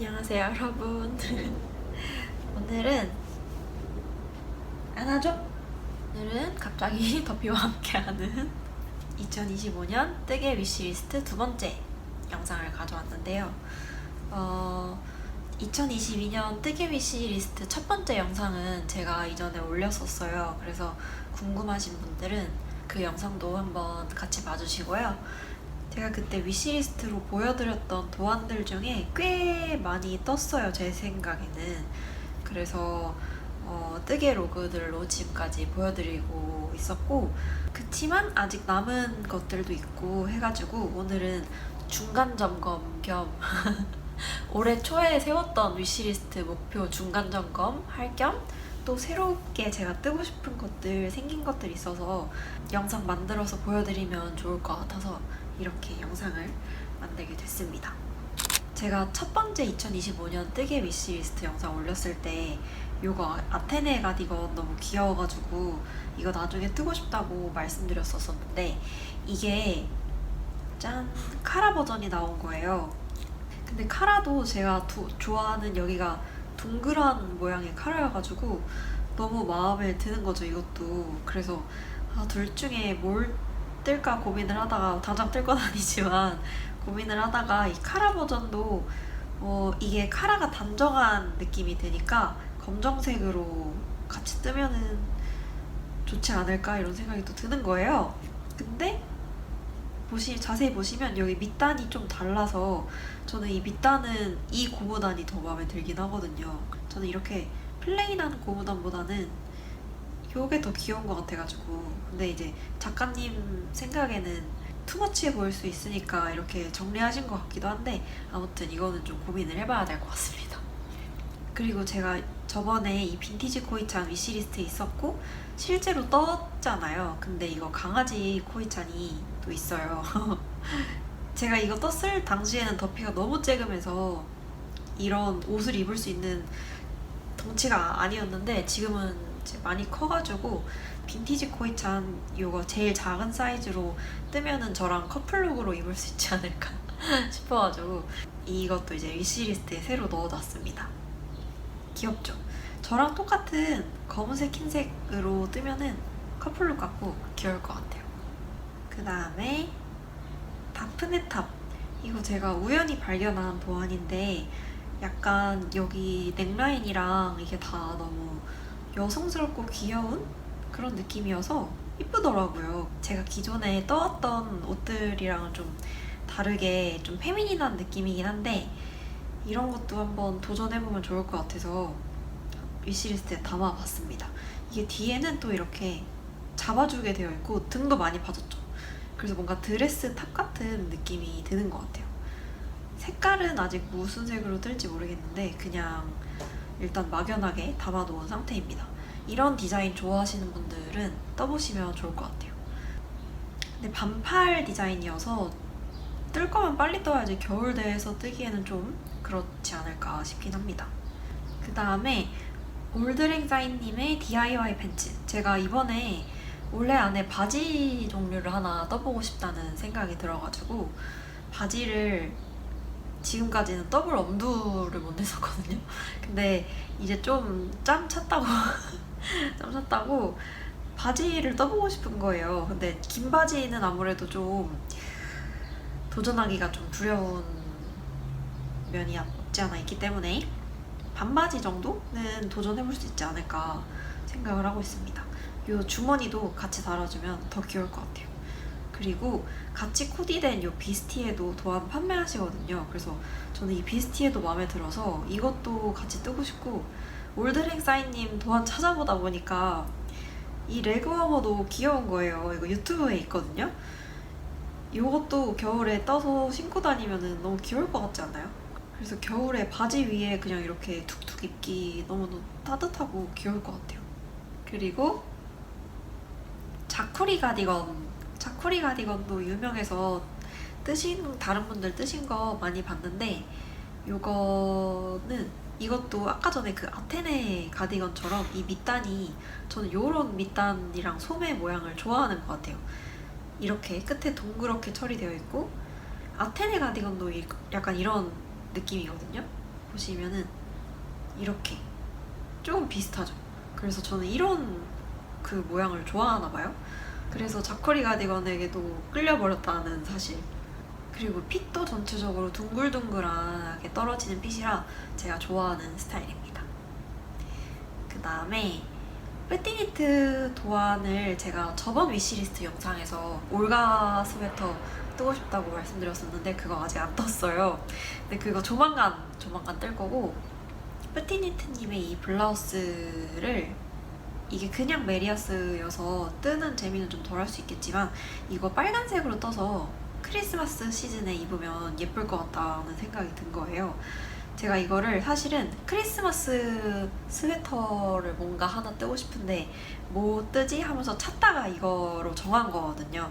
안녕하세요 여러분. 오늘은 안하죠? 오늘은 갑자기 더피와 함께하는 2025년 뜨개 위시리스트 두 번째 영상을 가져왔는데요. 2022년 뜨개 위시리스트 첫 번째 영상은 제가 이전에 올렸었어요. 그래서 궁금하신 분들은 그 영상도 한번 같이 봐주시고요. 제가 그때 위시리스트로 보여드렸던 도안들 중에 꽤 많이 떴어요, 제 생각에는. 그래서 뜨개 로그들로 지금까지 보여드리고 있었고, 그치만 아직 남은 것들도 있고 해가지고 오늘은 중간 점검 겸 올해 초에 세웠던 위시리스트 목표 중간 점검 할 겸 또 새롭게 제가 뜨고 싶은 것들 생긴 것들이 있어서 영상 만들어서 보여드리면 좋을 것 같아서 이렇게 영상을 만들게 됐습니다. 제가 첫 번째 2025년 뜨개 위시리스트 영상 올렸을 때 이거 아테네 가디건 너무 귀여워가지고 이거 나중에 뜨고 싶다고 말씀드렸었는데 이게 짠! 카라 버전이 나온 거예요. 근데 카라도 제가 좋아하는 여기가 둥그란 모양의 카라여가지고 너무 마음에 드는 거죠, 이것도. 그래서 둘 중에 뭘 뜰까 고민을 하다가, 당장 뜰 건 아니지만 고민을 하다가 이 카라 버전도 이게 카라가 단정한 느낌이 드니까 검정색으로 같이 뜨면은 좋지 않을까 이런 생각이 또 드는 거예요. 근데 자세히 보시면 여기 밑단이 좀 달라서 저는 이 밑단은 이 고무단이 더 마음에 들긴 하거든요. 저는 이렇게 플레인한 고무단보다는 이게 더 귀여운 것 같아가지고. 근데 이제 작가님 생각에는 투머치해 보일 수 있으니까 이렇게 정리하신 것 같기도 한데, 아무튼 이거는 좀 고민을 해봐야 될 것 같습니다. 그리고 제가 저번에 이 빈티지 코이찬 위시리스트에 있었고 실제로 떴잖아요. 근데 이거 강아지 코이찬이 또 있어요. 제가 이거 떴을 당시에는 더피가 너무 쬐금해서 이런 옷을 입을 수 있는 덩치가 아니었는데 지금은 이제 많이 커가지고 빈티지 코이찬 이거 제일 작은 사이즈로 뜨면은 저랑 커플룩으로 입을 수 있지 않을까 싶어가지고 이것도 이제 위시리스트에 새로 넣어놨습니다. 귀엽죠? 저랑 똑같은 검은색, 흰색으로 뜨면은 커플룩 같고 귀여울 것 같아요. 그 다음에 다프네탑. 이거 제가 우연히 발견한 도안인데 약간 여기 넥라인이랑 이게 다 너무 여성스럽고 귀여운 그런 느낌이어서 이쁘더라고요. 제가 기존에 떠왔던 옷들이랑은 좀 다르게 좀 페미닌한 느낌이긴 한데 이런 것도 한번 도전해보면 좋을 것 같아서 위시리스트에 담아봤습니다. 이게 뒤에는 또 이렇게 잡아주게 되어 있고 등도 많이 파졌죠. 그래서 뭔가 드레스 탑 같은 느낌이 드는 것 같아요. 색깔은 아직 무슨 색으로 뜰지 모르겠는데 그냥 일단 막연하게 담아놓은 상태입니다. 이런 디자인 좋아하시는 분들은 떠보시면 좋을 것 같아요. 근데 반팔 디자인이어서 뜰 거면 빨리 떠야지 겨울대에서 뜨기에는 좀 그렇지 않을까 싶긴 합니다. 그 다음에 올드랭사인님의 DIY 팬츠. 제가 이번에 올해 안에 바지 종류를 하나 떠보고 싶다는 생각이 들어가지고 바지를 지금까지는 더블 엄두를 못 냈었거든요. 근데 이제 좀 짬 찼다고 짬 찼다고 바지를 떠보고 싶은 거예요. 근데 긴 바지는 아무래도 좀 도전하기가 좀 두려운 면이 없지 않아 있기 때문에 반바지 정도는 도전해볼 수 있지 않을까 생각을 하고 있습니다. 이 주머니도 같이 달아주면 더 귀여울 것 같아요. 그리고 같이 코디된 이 비스티에도 도안 판매하시거든요. 그래서 저는 이 비스티에도 마음에 들어서 이것도 같이 뜨고 싶고, 올드랭사인님 도안 찾아보다 보니까 이 레그워머도 귀여운 거예요. 이거 유튜브에 있거든요. 이것도 겨울에 떠서 신고 다니면 너무 귀여울 것 같지 않나요? 그래서 겨울에 바지 위에 그냥 이렇게 툭툭 입기 너무 따뜻하고 귀여울 것 같아요. 그리고 자쿠리 가디건도 유명해서 다른 분들 뜨신 거 많이 봤는데 이것도 아까 전에 그 아테네 가디건처럼 이 밑단이, 저는 요런 밑단이랑 소매 모양을 좋아하는 것 같아요. 이렇게 끝에 동그랗게 처리되어 있고, 아테네 가디건도 약간 이런 느낌이거든요. 보시면은 이렇게 조금 비슷하죠. 그래서 저는 이런 그 모양을 좋아하나 봐요. 그래서 자커리 가디건에게도 끌려버렸다는 사실. 그리고 핏도 전체적으로 둥글둥글하게 떨어지는 핏이라 제가 좋아하는 스타일입니다. 그 다음에 패티니트 도안을 제가 저번 위시리스트 영상에서 올가 스웨터 뜨고 싶다고 말씀드렸었는데 그거 아직 안 떴어요. 근데 그거 조만간 뜰 거고, 패티니트님의 이 블라우스를, 이게 그냥 메리아스여서 뜨는 재미는 좀 덜 할 수 있겠지만 이거 빨간색으로 떠서 크리스마스 시즌에 입으면 예쁠 것 같다는 생각이 든 거예요. 제가 이거를 사실은 크리스마스 스웨터를 뭔가 하나 뜨고 싶은데 뭐 뜨지 하면서 찾다가 이거로 정한 거거든요.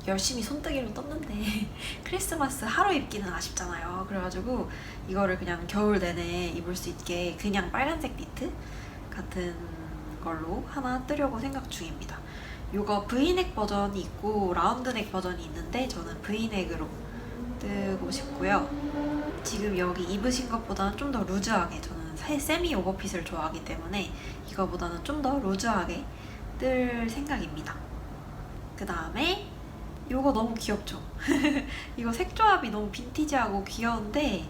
열심히 손뜨기로 떴는데 크리스마스 하루 입기는 아쉽잖아요. 그래가지고 이거를 그냥 겨울 내내 입을 수 있게 그냥 빨간색 니트 같은 걸로 하나 뜨려고 생각 중입니다. 이거 V넥 버전이 있고 라운드넥 버전이 있는데 저는 V넥으로 뜨고 싶고요. 지금 여기 입으신 것보다는 좀 더 루즈하게, 저는 세미 오버핏을 좋아하기 때문에 이거보다는 좀 더 루즈하게 뜰 생각입니다. 그 다음에 이거 너무 귀엽죠? 이거 색조합이 너무 빈티지하고 귀여운데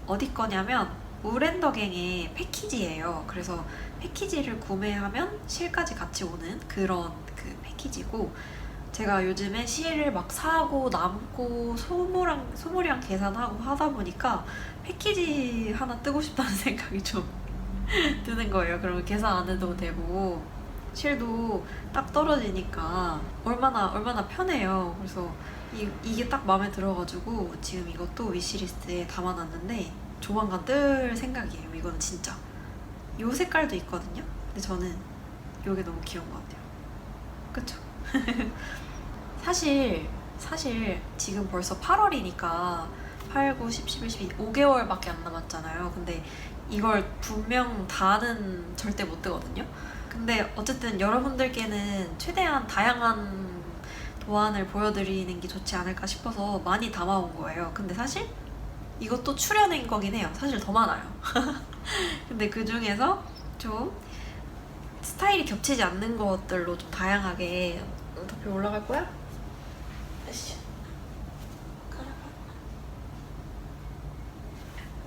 어디 거냐면 우렌더갱의 패키지예요. 그래서 패키지를 구매하면 실까지 같이 오는 그런 그 패키지고, 제가 요즘에 실을 막 사고 남고 소모량 계산하고 하다 보니까 패키지 하나 뜨고 싶다는 생각이 좀 드는 거예요. 그러면 계산 안 해도 되고 실도 딱 떨어지니까 얼마나 편해요. 그래서 이게 딱 마음에 들어가지고 지금 이것도 위시리스트에 담아놨는데 조만간 뜰 생각이에요. 이거는 진짜 요 색깔도 있거든요. 근데 저는 요게 너무 귀여운 것 같아요. 그쵸? 사실 지금 벌써 8월이니까 8, 9, 10, 11, 12, 5개월밖에 안 남았잖아요. 근데 이걸 분명 다는 절대 못 뜨거든요. 근데 어쨌든 여러분들께는 최대한 다양한 도안을 보여드리는 게 좋지 않을까 싶어서 많이 담아온 거예요. 근데 사실 이것도 추려낸 거긴 해요. 사실 더 많아요. 근데 그 중에서 좀 스타일이 겹치지 않는 것들로 좀 다양하게. 덮여 올라갈 거야?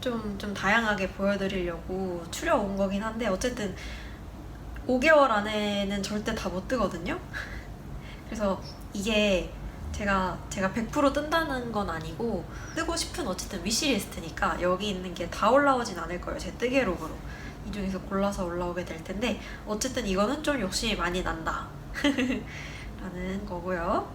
좀 다양하게 보여드리려고 추려온 거긴 한데 어쨌든 5개월 안에는 절대 다 못 뜨거든요. 그래서 이게 제가 100% 뜬다는 건 아니고 뜨고 싶은 어쨌든 위시리스트니까 여기 있는 게 다 올라오진 않을 거예요. 제 뜨개록으로 이 중에서 골라서 올라오게 될 텐데 어쨌든 이거는 좀 욕심이 많이 난다 라는 거고요.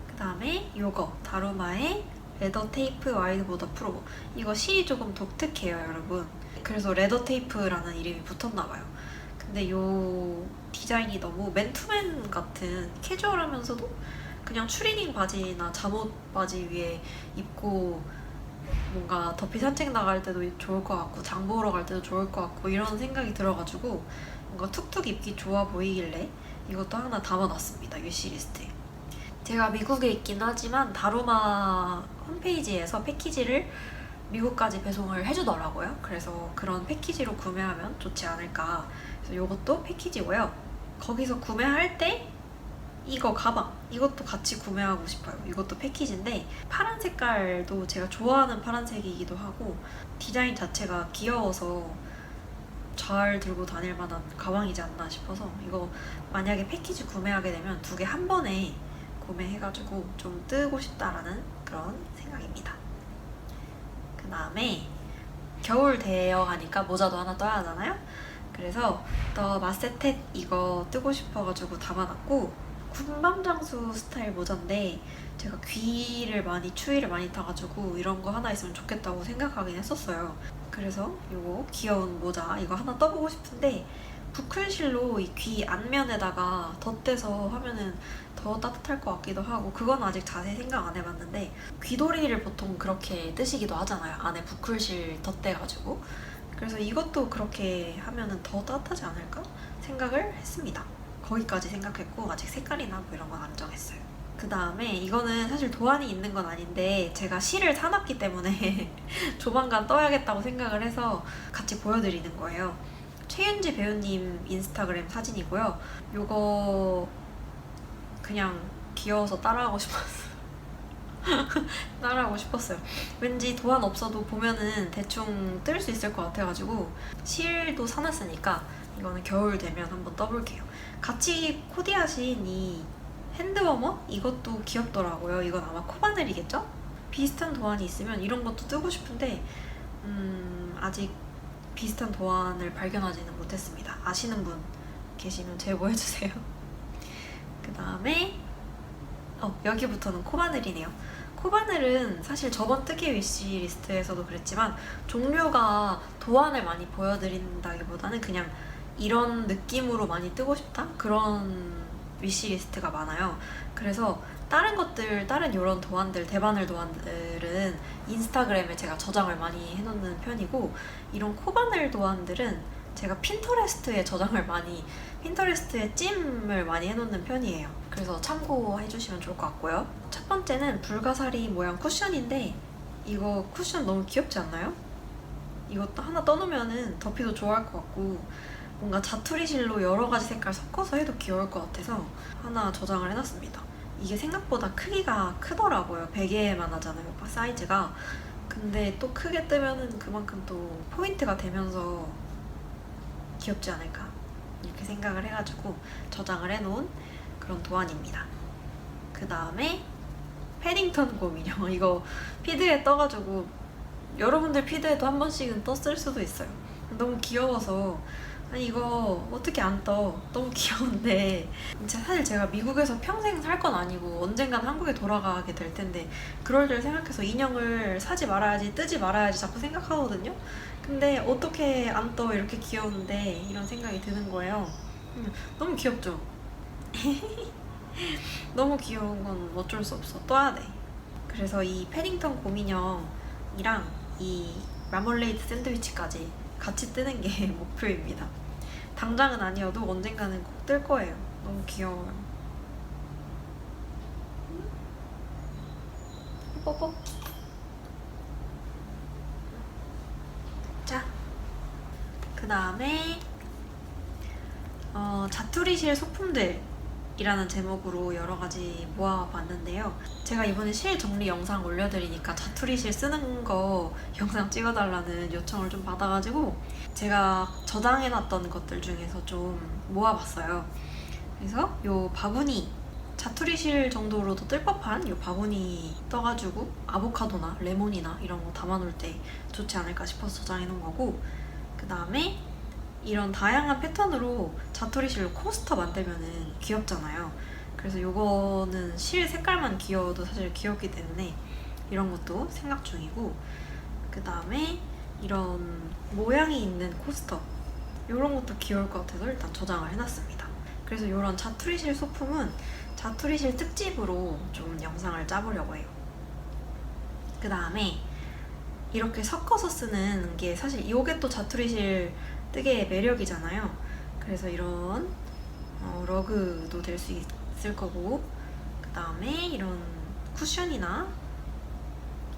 그 다음에 요거 다루마의 레더 테이프 와이드보더 프로, 이거 실이 조금 독특해요 여러분. 그래서 레더 테이프라는 이름이 붙었나봐요. 근데 요 디자인이 너무 맨투맨 같은 캐주얼하면서도 그냥 추리닝 바지나 잠옷 바지 위에 입고 뭔가 더피 산책 나갈 때도 좋을 것 같고 장 보러 갈 때도 좋을 것 같고 이런 생각이 들어가지고 뭔가 툭툭 입기 좋아 보이길래 이것도 하나 담아놨습니다. 위시리스트에. 제가 미국에 있긴 하지만 다루마 홈페이지에서 패키지를 미국까지 배송을 해주더라고요. 그래서 그런 패키지로 구매하면 좋지 않을까. 그래서 이것도 패키지고요. 거기서 구매할 때 이거 가방, 이것도 같이 구매하고 싶어요. 이것도 패키지인데 파란 색깔도 제가 좋아하는 파란색이기도 하고 디자인 자체가 귀여워서 잘 들고 다닐 만한 가방이지 않나 싶어서 이거 만약에 패키지 구매하게 되면 두 개 한 번에 구매해가지고 좀 뜨고 싶다라는 그런 생각입니다. 그 다음에 겨울 되어 가니까 모자도 하나 떠야 하잖아요. 그래서 더 마세텟 이거 뜨고 싶어가지고 담아놨고, 군밤장수 스타일 모자인데 제가 추위를 많이 타가지고 이런 거 하나 있으면 좋겠다고 생각하긴 했었어요. 그래서 요거 귀여운 모자 이거 하나 떠보고 싶은데 부클실로 이 귀 안면에다가 덧대서 하면은 더 따뜻할 것 같기도 하고, 그건 아직 자세히 생각 안 해봤는데 귀도리를 보통 그렇게 뜨시기도 하잖아요. 안에 부클실 덧대가지고. 그래서 이것도 그렇게 하면은 더 따뜻하지 않을까 생각을 했습니다. 거기까지 생각했고 아직 색깔이나 뭐 이런 건 안 정했어요. 그 다음에 이거는 사실 도안이 있는 건 아닌데 제가 실을 사놨기 때문에 조만간 떠야겠다고 생각을 해서 같이 보여드리는 거예요. 최윤지 배우님 인스타그램 사진이고요. 요거 그냥 귀여워서 따라하고 싶었어요. 따라하고 싶었어요. 왠지 도안 없어도 보면은 대충 뜰 수 있을 것 같아가지고 실도 사놨으니까 이거는 겨울 되면 한번 떠볼게요. 같이 코디하신 이 핸드워머? 이것도 귀엽더라고요. 이건 아마 코바늘이겠죠? 비슷한 도안이 있으면 이런 것도 뜨고 싶은데 아직 비슷한 도안을 발견하지는 못했습니다. 아시는 분 계시면 제보해주세요. 그 다음에 여기부터는 코바늘이네요. 코바늘은 사실 저번 뜨개 위시리스트에서도 그랬지만 종류가 도안을 많이 보여드린다기보다는 그냥 이런 느낌으로 많이 뜨고 싶다? 그런 위시리스트가 많아요. 그래서 다른 것들, 다른 이런 도안들, 대바늘 도안들은 인스타그램에 제가 저장을 많이 해놓는 편이고 이런 코바늘 도안들은 제가 핀터레스트에 핀터레스트에 찜을 많이 해놓는 편이에요. 그래서 참고해주시면 좋을 것 같고요. 첫 번째는 불가사리 모양 쿠션인데 이거 쿠션 너무 귀엽지 않나요? 이것도 하나 떠놓으면 덮이도 좋아할 것 같고 뭔가 자투리 실로 여러 가지 색깔 섞어서 해도 귀여울 것 같아서 하나 저장을 해놨습니다. 이게 생각보다 크기가 크더라고요. 베개만 하잖아요, 사이즈가. 근데 또 크게 뜨면은 그만큼 또 포인트가 되면서 귀엽지 않을까 이렇게 생각을 해가지고 저장을 해놓은 그런 도안입니다. 그 다음에 패딩턴 곰인형. 이거 피드에 떠가지고 여러분들 피드에도 한 번씩은 떴을 수도 있어요. 너무 귀여워서 아니 이거 어떻게 안 떠? 너무 귀여운데 진짜 사실 제가 미국에서 평생 살 건 아니고 언젠간 한국에 돌아가게 될 텐데 그럴 줄 생각해서 인형을 사지 말아야지 뜨지 말아야지 자꾸 생각하거든요. 근데 어떻게 안 떠? 이렇게 귀여운데 이런 생각이 드는 거예요. 너무 귀엽죠? 너무 귀여운 건 어쩔 수 없어. 떠야 돼. 그래서 이 패딩턴 곰인형이랑 이 마멀레이드 샌드위치까지 같이 뜨는 게 목표입니다. 당장은 아니어도 언젠가는 꼭 뜰 거예요. 너무 귀여워요. 뽀뽀. 자, 그 다음에 자투리실 소품들 이라는 제목으로 여러 가지 모아봤는데요. 제가 이번에 실 정리 영상 올려드리니까 자투리실 쓰는 거 영상 찍어달라는 요청을 좀 받아가지고 제가 저장해놨던 것들 중에서 좀 모아봤어요. 그래서 요 바구니, 자투리실 정도로도 뜰 법한 요 바구니 떠가지고 아보카도나 레몬이나 이런 거 담아놓을 때 좋지 않을까 싶어서 저장해놓은 거고, 그 다음에 이런 다양한 패턴으로 자투리실로 코스터 만들면은 귀엽잖아요. 그래서 요거는 실 색깔만 귀여워도 사실 귀엽기 때문에 이런 것도 생각 중이고, 그 다음에 이런 모양이 있는 코스터 이런 것도 귀여울 것 같아서 일단 저장을 해놨습니다. 그래서 이런 자투리실 소품은 자투리실 특집으로 좀 영상을 짜보려고 해요. 그 다음에 이렇게 섞어서 쓰는 게 사실 이게 또 자투리실 뜨개의 매력이잖아요. 그래서 이런 러그도 될 수 있을 거고, 그 다음에 이런 쿠션이나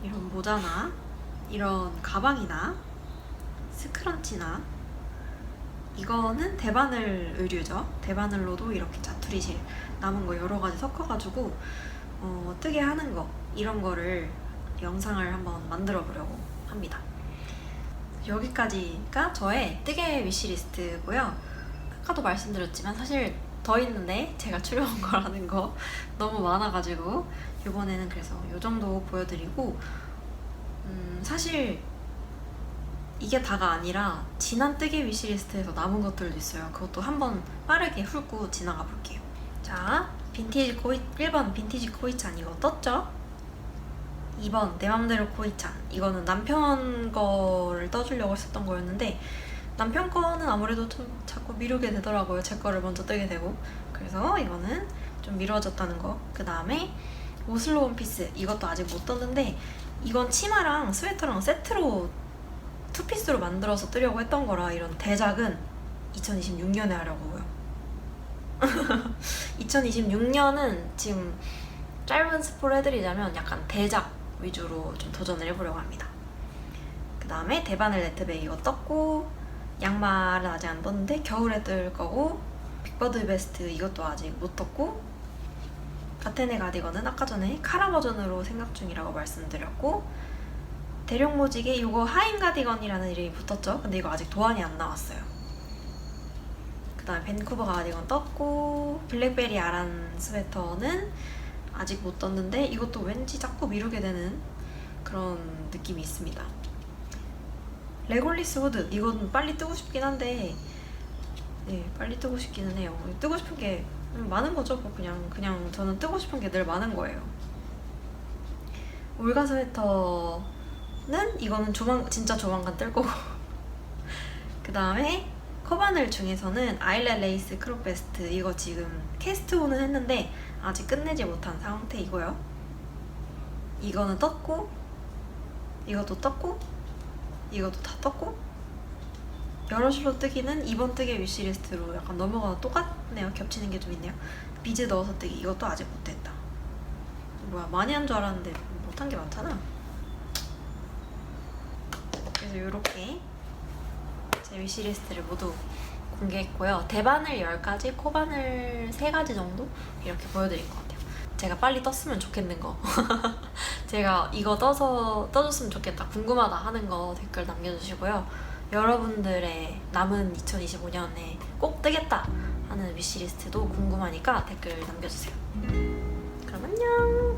이런 모자나 이런 가방이나 스크런치나 이거는 대바늘 의류죠. 대바늘로도 이렇게 자투리실 남은 거 여러 가지 섞어가지고 뜨개 하는 거 이런 거를 영상을 한번 만들어 보려고 합니다. 여기까지가 저의 뜨개 위시리스트고요. 아까도 말씀드렸지만 사실 더 있는데 제가 추려온 거라는 거 너무 많아가지고 이번에는 그래서 이 정도 보여드리고, 사실 이게 다가 아니라 지난 뜨개 위시리스트에서 남은 것들도 있어요. 그것도 한번 빠르게 훑고 지나가 볼게요. 자, 1번 빈티지 코이찬 이거 떴죠? 2번 내 맘대로 코이찬, 이거는 남편 거를 떠주려고 했었던 거였는데 남편 거는 아무래도 좀 자꾸 미루게 되더라고요. 제 거를 먼저 뜨게 되고. 그래서 이거는 좀 미뤄졌다는 거. 그 다음에 오슬로 원피스, 이것도 아직 못 떴는데 이건 치마랑 스웨터랑 세트로 투피스로 만들어서 뜨려고 했던 거라 이런 대작은 2026년에 하려고요. 2026년은 지금 짧은 스포를 해드리자면 약간 대작 위주로 좀 도전을 해보려고 합니다. 그 다음에 대바늘 네트백 이거 떴고, 양말은 아직 안 떴는데 겨울에 뜰 거고, 빅버드 베스트 이것도 아직 못 떴고, 아테네 가디건은 아까 전에 카라 버전으로 생각 중이라고 말씀드렸고, 대룡 모직에 이거 하임 가디건이라는 이름이 붙었죠. 근데 이거 아직 도안이 안 나왔어요. 그 다음에 밴쿠버 가디건 떴고, 블랙베리 아란 스웨터는 아직 못 떴는데 이것도 왠지 자꾸 미루게 되는 그런 느낌이 있습니다. 레골리스 후드 이건 빨리 뜨고 싶긴 한데, 네, 빨리 뜨고 싶기는 해요. 뜨고 싶은 게 많은 거죠. 뭐 그냥 저는 뜨고 싶은 게 늘 많은 거예요. 올가 스웨터는 이거는 진짜 조만간 뜰 거고. 그 다음에 커바늘 중에서는 아일렛 레이스 크롭 베스트 이거 지금 캐스트온은 했는데 아직 끝내지 못한 상태이고요. 이거는 떴고, 이것도 떴고, 이것도 다 떴고, 여럿으로 뜨기는 이번 뜨개 위시리스트로 약간 넘어가서 똑같네요. 겹치는 게 좀 있네요. 비즈 넣어서 뜨기 이것도 아직 못했다. 뭐야, 많이 한 줄 알았는데 못한 게 많잖아. 그래서 이렇게 제 위시리스트를 모두 공개했고요. 대바늘 10가지, 코바늘 3가지 정도 이렇게 보여드린 것 같아요. 제가 빨리 떴으면 좋겠는 거 제가 이거 떠줬으면 좋겠다, 궁금하다 하는 거 댓글 남겨주시고요. 여러분들의 남은 2025년에 꼭 뜨겠다 하는 위시리스트도 궁금하니까 댓글 남겨주세요. 그럼 안녕.